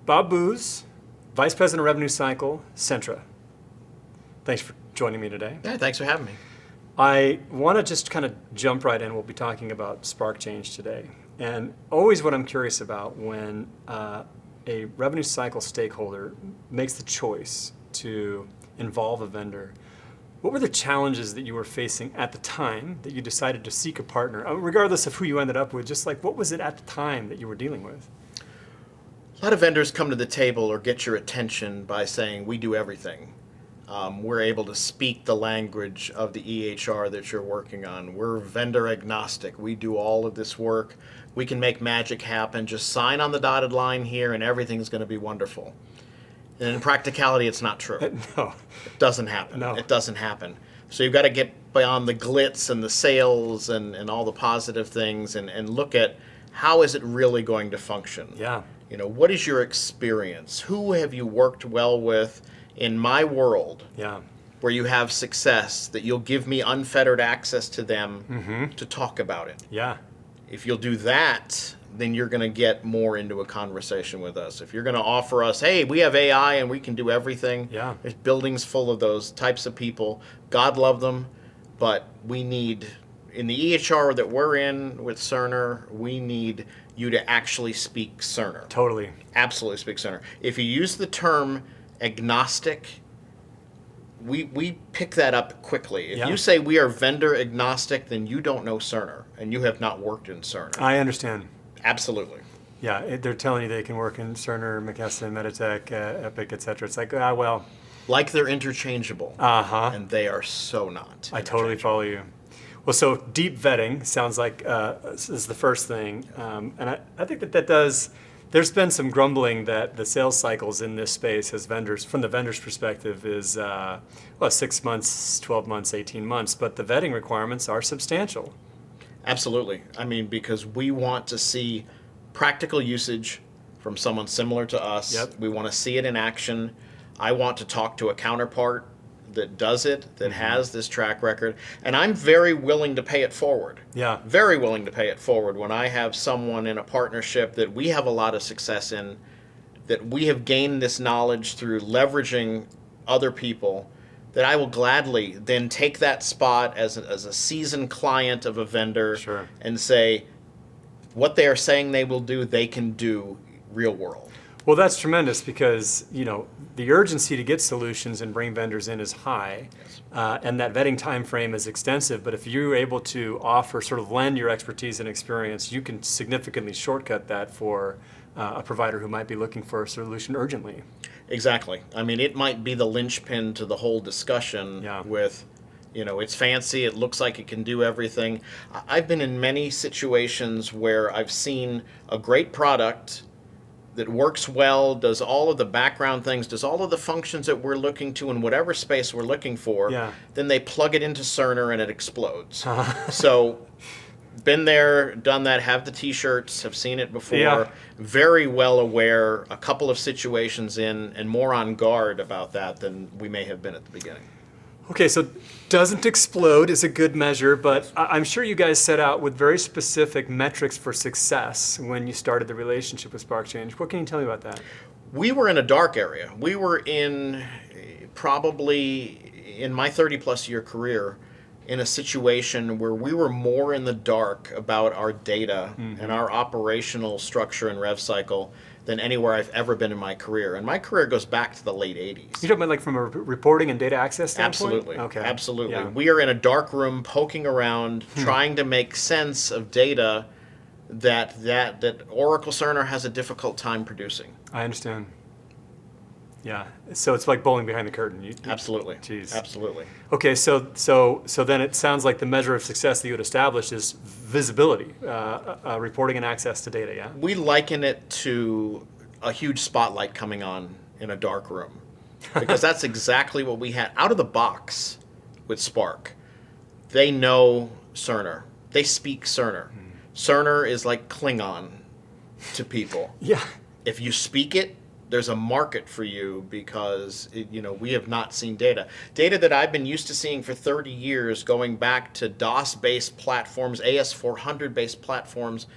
Bob Booz, Vice President of Revenue Cycle, Centra. Thanks for joining me today. Yeah, thanks for having me. I want to just kind of jump right in. We'll be talking about SparkChange today. And always what I'm curious about when a revenue cycle stakeholder makes the choice to involve a vendor, what were the challenges that you were facing at the time that you decided to seek a partner? Regardless of who you ended up with, just like what was it at the time that you were dealing with? A lot of vendors come to the table or get your attention by saying, we do everything. We're able to speak the language of the EHR that you're working on. We're vendor agnostic. We do all of this work. We can make magic happen. Just sign on the dotted line here and everything's going to be wonderful. And in practicality, it's not true. No. It doesn't happen. No. It doesn't happen. So you've got to get beyond the glitz and the sales and all the positive things and look at how is it really going to function. Yeah. What is your experience? Who have you worked well with in my world where you have success that you'll give me unfettered access to them to talk about it? Yeah. If you'll do that, then you're going to get more into a conversation with us. If you're going to offer us, hey, we have AI and we can do everything. Yeah. There's buildings full of those types of people. God love them, but we need, in the EHR that we're in with Cerner, we need you to actually speak Cerner. Totally. Absolutely speak Cerner. If you use the term agnostic, we pick that up quickly. If you say we are vendor agnostic, then you don't know Cerner and you have not worked in Cerner. I understand. Absolutely. Yeah, they're telling you they can work in Cerner, McKesson, Meditech, Epic, et cetera. It's like, well. Like they're interchangeable. And they are so not. I totally follow you. Well, so deep vetting sounds like is the first thing. And I think that does, there's been some grumbling that the sales cycles in this space as vendors, from the vendor's perspective, is 6 months, 12 months, 18 months. But the vetting requirements are substantial. Absolutely. I mean, because we want to see practical usage from someone similar to us. Yep. We want to see it in action. I want to talk to a counterpart that does it, that has this track record. And I'm very willing to pay it forward. Yeah. Very willing to pay it forward when I have someone in a partnership that we have a lot of success in, that we have gained this knowledge through leveraging other people, that I will gladly then take that spot as a seasoned client of a vendor and say, what they are saying they will do, they can do real world. Well, that's tremendous because, the urgency to get solutions and bring vendors in is high, and that vetting time frame is extensive. But if you're able to offer, sort of lend your expertise and experience, you can significantly shortcut that for a provider who might be looking for a solution urgently. Exactly. I mean, it might be the linchpin to the whole discussion with, it's fancy, it looks like it can do everything. I've been in many situations where I've seen a great product that works well, does all of the background things, does all of the functions that we're looking to in whatever space we're looking for, then they plug it into Cerner and it explodes. So, been there, done that, have the t-shirts, have seen it before, very well aware, a couple of situations in, and more on guard about that than we may have been at the beginning. Okay, so doesn't explode is a good measure, but I'm sure you guys set out with very specific metrics for success when you started the relationship with SparkChange. What can you tell me about that? We were in a dark area. We were in, probably in my 30-plus year career, in a situation where we were more in the dark about our data and our operational structure and rev cycle than anywhere I've ever been in my career. And my career goes back to the late 80s. You're talking about like from a reporting and data access standpoint? Absolutely. Okay. Absolutely. Yeah. We are in a dark room poking around, trying to make sense of data that Oracle Cerner has a difficult time producing. I understand. Yeah. So it's like bowling behind the curtain. Absolutely. Jeez. Absolutely. Okay. So then it sounds like the measure of success that you would establish is visibility, reporting and access to data. Yeah. We liken it to a huge spotlight coming on in a dark room, because that's exactly what we had out of the box with Spark. They know Cerner. They speak Cerner. Cerner is like Klingon to people. Yeah. If you speak it, there's a market for you because we have not seen data that I've been used to seeing for 30 years, going back to DOS-based platforms, AS400-based platforms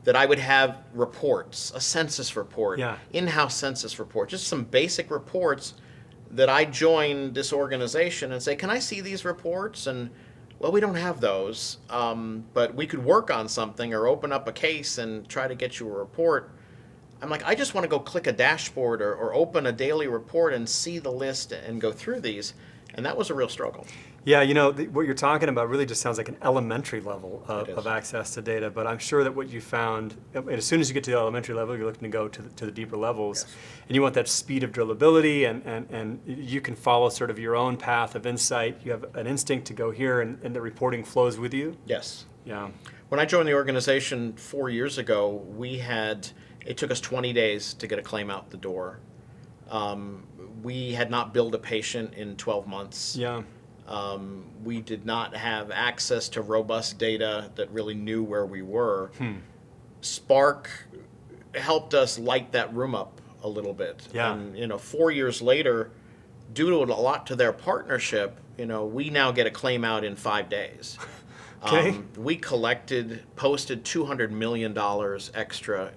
that I would have reports, a census report, Yeah. in-house census report, just some basic reports that I join this organization and say, can I see these reports? And well, we don't have those, but we could work on something or open up a case and try to get you a report. I'm like, I just want to go click a dashboard or open a daily report and see the list and go through these. And that was a real struggle. Yeah, what you're talking about really just sounds like an elementary level of access to data, but I'm sure that what you found, as soon as you get to the elementary level, you're looking to go to the deeper levels, Yes. and you want that speed of drillability, and you can follow sort of your own path of insight. You have an instinct to go here, and the reporting flows with you. Yes. Yeah. When I joined the organization 4 years ago, it took us 20 days to get a claim out the door. We had not billed a patient in 12 months. Yeah. We did not have access to robust data that really knew where we were. Spark helped us light that room up a little bit. Yeah. And 4 years later, due to a lot to their partnership, we now get a claim out in 5 days. Okay. We posted $200 million extra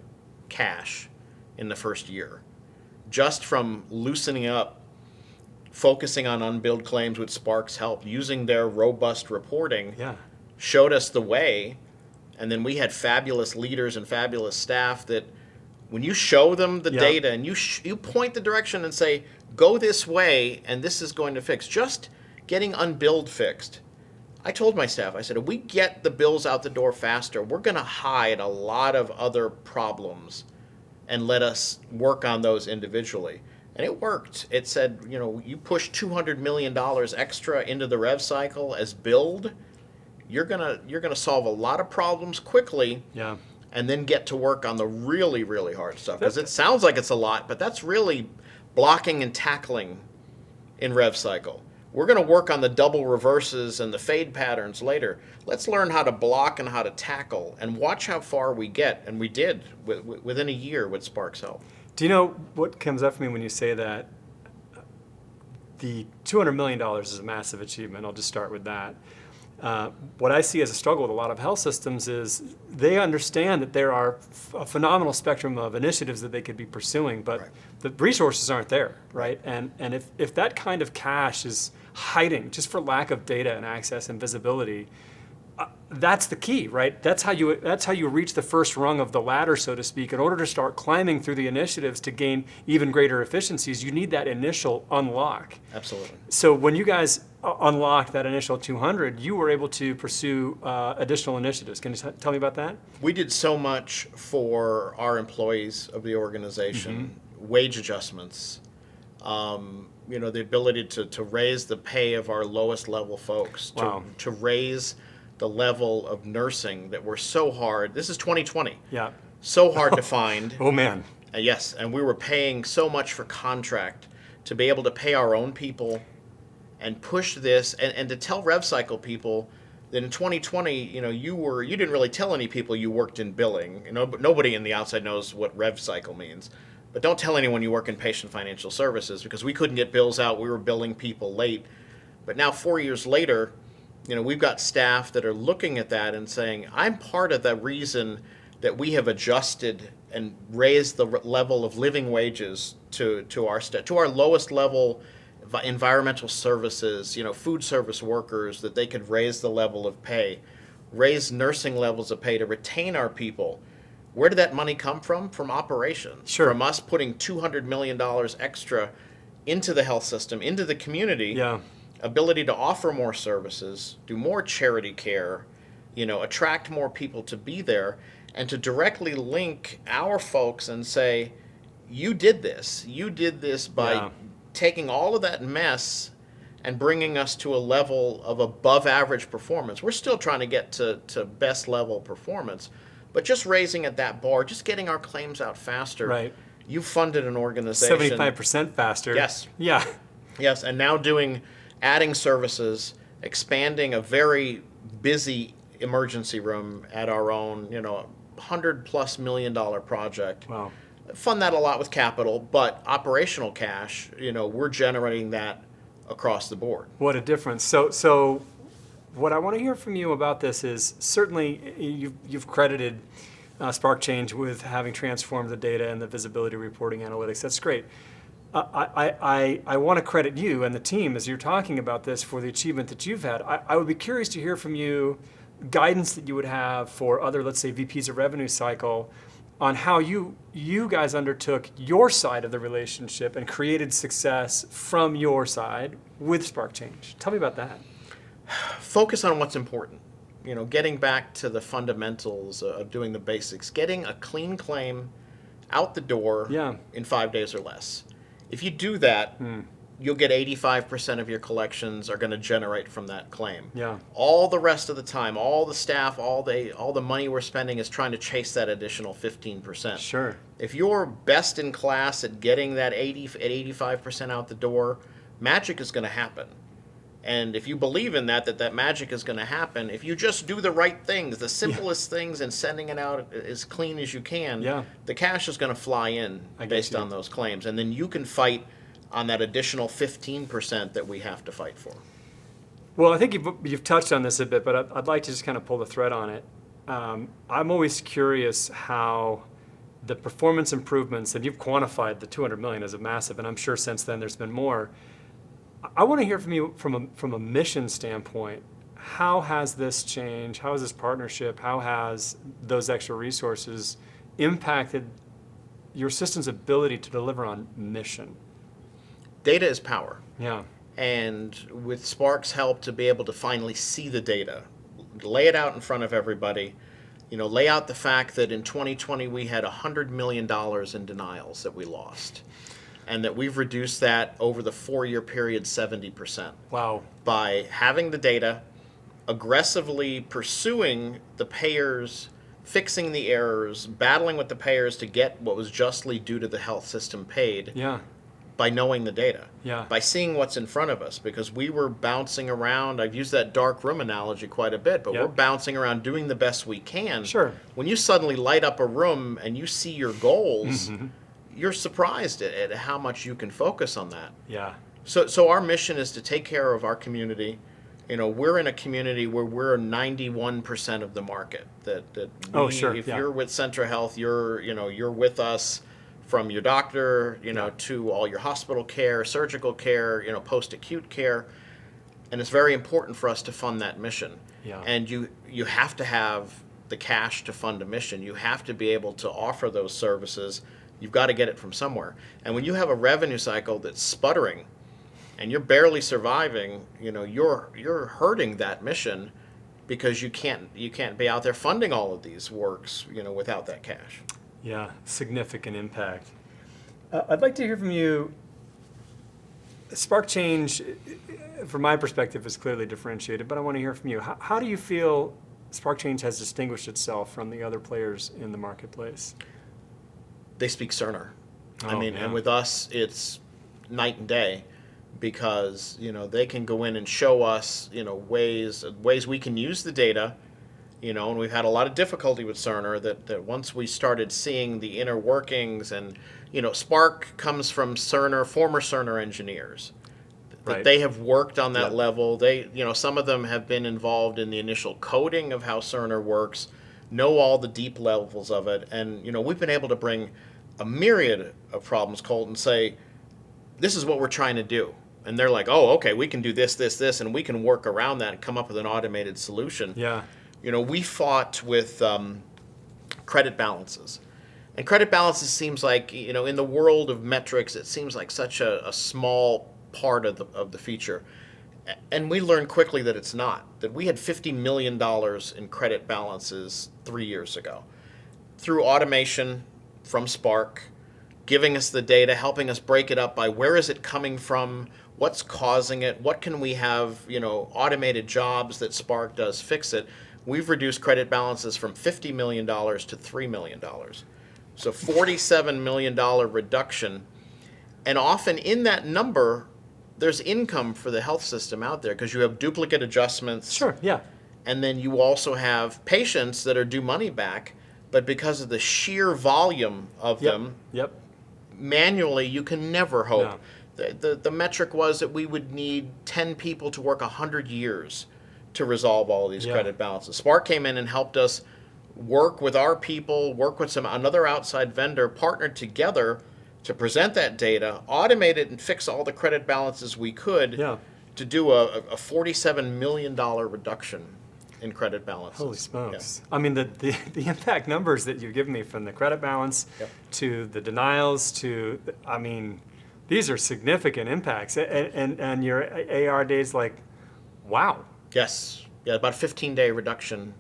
cash in the first year, just from loosening up, focusing on unbilled claims with Spark's help, using their robust reporting, Yeah. showed us the way. And then we had fabulous leaders and fabulous staff that when you show them the data and you point the direction and say, go this way and this is going to fix, just getting unbilled fixed. I told my staff, I said, if we get the bills out the door faster, we're going to hide a lot of other problems and let us work on those individually. And it worked. It said, you push $200 million extra into the rev cycle as billed, you're gonna solve a lot of problems quickly. Yeah. And then get to work on the really, really hard stuff. Because it sounds like it's a lot, but that's really blocking and tackling in rev cycle. We're going to work on the double reverses and the fade patterns later. Let's learn how to block and how to tackle and watch how far we get. And we did within a year with Spark's help. Do you know what comes up for me when you say that? The $200 million is a massive achievement. I'll just start with that. What I see as a struggle with a lot of health systems is they understand that there are a phenomenal spectrum of initiatives that they could be pursuing, but Right. the resources aren't there, right? And if that kind of cash is hiding just for lack of data and access and visibility, that's the key, right? That's how you reach the first rung of the ladder, so to speak. In order to start climbing through the initiatives to gain even greater efficiencies, you need that initial unlock. Absolutely. So when you guys unlocked that initial 200, you were able to pursue additional initiatives. Can you tell me about that? We did so much for our employees of the organization, wage adjustments, the ability to raise the pay of our lowest level folks, to raise the level of nursing that were so hard. This is 2020. Yeah. So hard to find. Oh, man. Yes, and we were paying so much for contract to be able to pay our own people and push this and to tell RevCycle people that in 2020, you didn't really tell any people you worked in billing. But nobody in the outside knows what RevCycle means. But don't tell anyone you work in patient financial services because we couldn't get bills out. We were billing people late. But now 4 years later, we've got staff that are looking at that and saying, I'm part of the reason that we have adjusted and raised the level of living wages to our lowest level environmental services, food service workers, that they could raise the level of pay, raise nursing levels of pay to retain our people. Where did that money come from? From operations. Sure. From us putting $200 million extra into the health system, into the community. Yeah. Ability to offer more services, do more charity care, attract more people to be there, and to directly link our folks and say, you did this. You did this by taking all of that mess and bringing us to a level of above average performance. We're still trying to get to best level performance, but just raising at that bar, just getting our claims out faster. Right. You funded an organization. 75% faster. Yes. Yeah. Yes, and now adding services, expanding a very busy emergency room at our own, $100+ million project. Wow. Fund that a lot with capital, but operational cash, we're generating that across the board. What a difference. So what I want to hear from you about this is certainly you've credited SparkChange with having transformed the data and the visibility reporting analytics. That's great. I want to credit you and the team as you're talking about this for the achievement that you've had. I would be curious to hear from you guidance that you would have for other, let's say, VPs of revenue cycle on how you guys undertook your side of the relationship and created success from your side with SparkChange. Tell me about that. Focus on what's important. Getting back to the fundamentals of doing the basics, getting a clean claim out the door in 5 days or less. If you do that, you'll get 85% of your collections are going to generate from that claim. Yeah. All the rest of the time, all the staff, all the money we're spending is trying to chase that additional 15%. Sure. If you're best in class at getting that 85% out the door, magic is going to happen. And if you believe in that magic is going to happen, if you just do the right things, the simplest things, and sending it out as clean as you can, the cash is going to fly in based on those claims. And then you can fight on that additional 15% that we have to fight for. Well, I think you've touched on this a bit, but I'd like to just kind of pull the thread on it. I'm always curious how the performance improvements, and you've quantified the 200 million as a massive, and I'm sure since then there's been more. I want to hear from you from a mission standpoint. How has this change, how has this partnership, how has those extra resources impacted your system's ability to deliver on mission? Data is power. Yeah. And with Spark's help to be able to finally see the data, lay it out in front of everybody, lay out the fact that in 2020 we had $100 million in denials that we lost. And that we've reduced that over the 4-year period 70%. Wow. By having the data, aggressively pursuing the payers, fixing the errors, battling with the payers to get what was justly due to the health system paid. Yeah. By knowing the data. Yeah. By seeing what's in front of us. Because we were bouncing around, I've used that dark room analogy quite a bit, but we're bouncing around doing the best we can. Sure. When you suddenly light up a room and you see your goals, you're surprised at how much you can focus on that. Yeah. So our mission is to take care of our community. We're in a community where we're 91% of the market. If you're with Centra Health, you're with us from your doctor, to all your hospital care, surgical care, post-acute care. And it's very important for us to fund that mission. Yeah. And you have to have the cash to fund a mission. You have to be able to offer those services. You've got to get it from somewhere. And when you have a revenue cycle that's sputtering and you're barely surviving, you're hurting that mission because you can't be out there funding all of these works, without that cash. Yeah, significant impact. I'd like to hear from you. SparkChange, from my perspective, is clearly differentiated, but I want to hear from you. How do you feel SparkChange has distinguished itself from the other players in the marketplace? They speak Cerner. And with us, it's night and day because, they can go in and show us, ways we can use the data, and we've had a lot of difficulty with Cerner that once we started seeing the inner workings and, Spark comes from Cerner, former Cerner engineers. That they have worked on that level. They, some of them have been involved in the initial coding of how Cerner works, know all the deep levels of it, and we've been able to bring a myriad of problems, Colt, and say, this is what we're trying to do. And they're like, oh, okay, we can do this, and we can work around that and come up with an automated solution. Yeah. We fought with credit balances. And credit balances seems like, in the world of metrics, it seems like such a small part of the feature. And we learned quickly that it's not, that we had $50 million in credit balances 3 years ago. Through automation from Spark, giving us the data, helping us break it up by where is it coming from, what's causing it, what can we have, automated jobs that Spark does fix it. We've reduced credit balances from $50 million to $3 million. So $47 million reduction. And often in that number, there's income for the health system out there because you have duplicate adjustments. Sure, yeah. And then you also have patients that are due money back, but because of the sheer volume of them, manually you can never hope. No. The metric was that we would need 10 people to work 100 years to resolve all of these credit balances. Spark came in and helped us work with our people, work with another outside vendor, partnered together to present that data, automate it, and fix all the credit balances we could to do a $47 million reduction in credit balances. Holy smokes. Yeah. I mean, the impact numbers that you've given me, from the credit balance to the denials to, I mean, these are significant impacts. And your AR days, like, wow. Yes. Yeah, about a 15-day reduction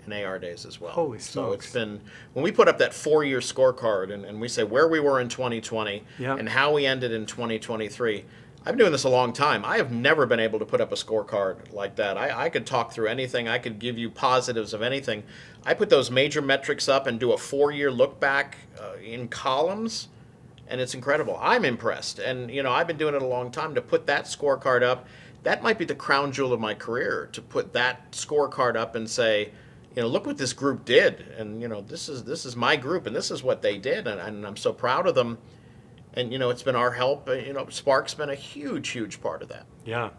in AR days as well. Holy smokes. So it's been, when we put up that 4-year scorecard and we say where we were in 2020 and how we ended in 2023, I've been doing this a long time. I have never been able to put up a scorecard like that. I could talk through anything. I could give you positives of anything. I put those major metrics up and do a 4-year look back in columns, and it's incredible. I'm impressed. And, you know, I've been doing it a long time. To put that scorecard up, that might be the crown jewel of my career, to put that scorecard up and say, you know, look what this group did. And, you know, this is my group, and this is what they did. And I'm so proud of them. And, you know, it's been our help. You know, Spark's been a huge, huge part of that. Yeah.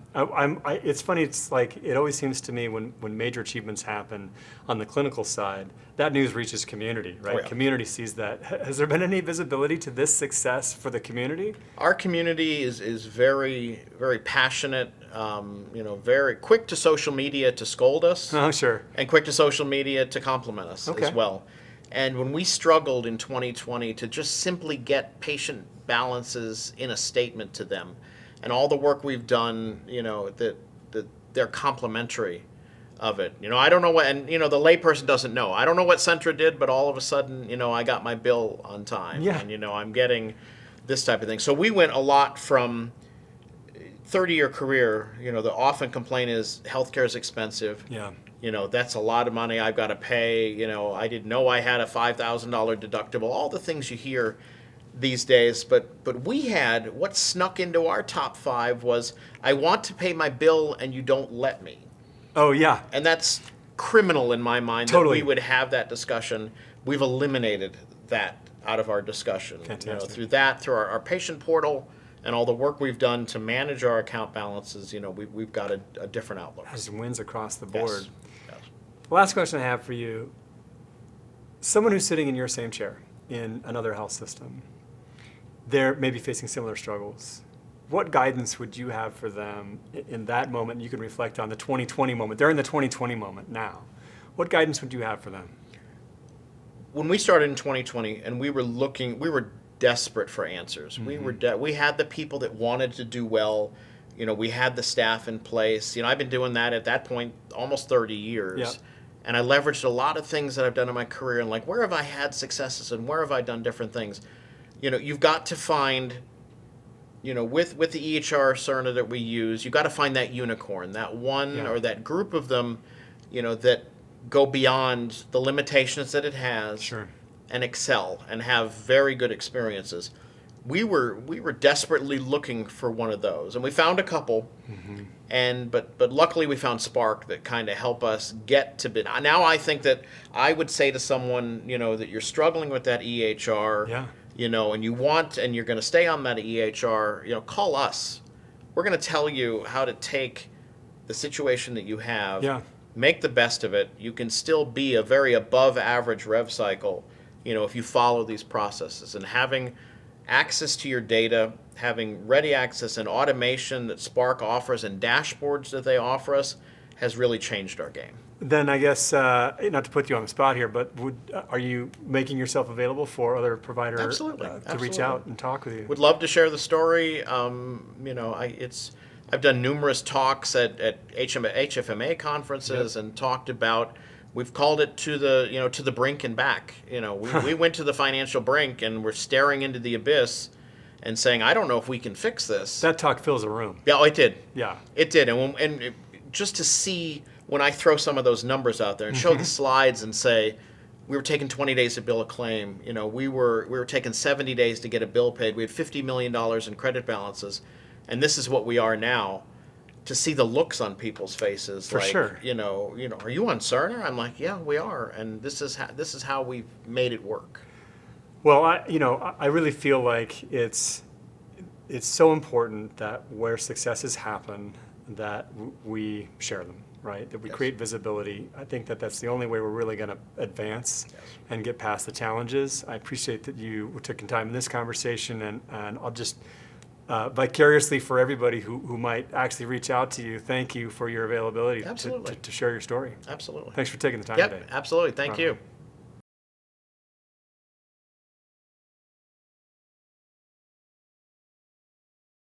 It's funny. It's like, it always seems to me when major achievements happen on the clinical side, that news reaches community, right? Oh, yeah. Community sees that. Has there been any visibility to this success for the community? Our community is very, very passionate, you know, very quick to social media to scold us. Oh, sure. And quick to social media to compliment us as well. And when we struggled in 2020 to just simply get patient balances in a statement to them, and all the work we've done, you know, that they're complimentary of it. You know, I don't know what, and, you know, the layperson doesn't know. I don't know what Centra did, but all of a sudden, you know, I got my bill on time. Yeah. And, you know, I'm getting this type of thing. So we went a lot from 30-year career. You know, the often complaint is healthcare is expensive. Yeah. You know, that's a lot of money I've got to pay. You know, I didn't know I had a $5,000 deductible. All the things you hear these days. But we had, what snuck into our top 5 was, I want to pay my bill and you don't let me. Oh, yeah. And that's criminal in my mind. Totally. That we would have that discussion. We've eliminated that out of our discussion. Fantastic. You know, through our patient portal and all the work we've done to manage our account balances, you know, we've got a different outlook. Has wins across the board. Yes. Yes. Last question I have for you. Someone who's sitting in your same chair in another health system, they're maybe facing similar struggles. What guidance would you have for them in that moment? You can reflect on the 2020 moment. They're in the 2020 moment now. What guidance would you have for them? When we started in 2020 and we were desperate for answers. Mm-hmm. We had the people that wanted to do well. You know, we had the staff in place. You know, I've been doing that at that point almost 30 years. Yeah. And I leveraged a lot of things that I've done in my career, and like, where have I had successes and where have I done different things? You know, you've got to find, you know, with the EHR Cerna that we use, you've got to find that unicorn, that one or that group of them, you know, that go beyond the limitations that it has. Sure. And excel and have very good experiences. We were desperately looking for one of those, and we found a couple. Mm-hmm. And but luckily we found Spark that kind of help us get to bid. Now I think that I would say to someone, you know, that you're struggling with that EHR, you know, and you're going to stay on that EHR, you know, call us. We're going to tell you how to take the situation that you have, make the best of it. You can still be a very above average rev cycle, you know, if you follow these processes. And having access to your data, having ready access and automation that Spark offers and dashboards that they offer us has really changed our game. Then I guess, not to put you on the spot here, but are you making yourself available for other providers to reach out and talk with you? Would love to share the story. You know, I've done numerous talks at HFMA conferences and talked about. We've called it to the brink and back. You know, we went to the financial brink and we're staring into the abyss and saying, I don't know if we can fix this. That talk fills a room. Yeah, it did. Yeah, it did. And just to see when I throw some of those numbers out there and show the slides and say, we were taking 20 days to bill a claim. You know, we were taking 70 days to get a bill paid. We had $50 million in credit balances, and this is what we are now. To see the looks on people's faces, for like, sure. you know, are you on Cerner? I'm like, yeah, we are, and this is how we've made it work. Well, I really feel like it's so important that where successes happen, that we share them. right? That we Yes. create visibility. I think that that's the only way we're really going to advance and get past the challenges. I appreciate that you took time in this conversation, and I'll just vicariously for everybody who might actually reach out to you, thank you for your availability Absolutely. to share your story. Absolutely. Thanks for taking the time Yep, today. absolutely. Thank All you. right.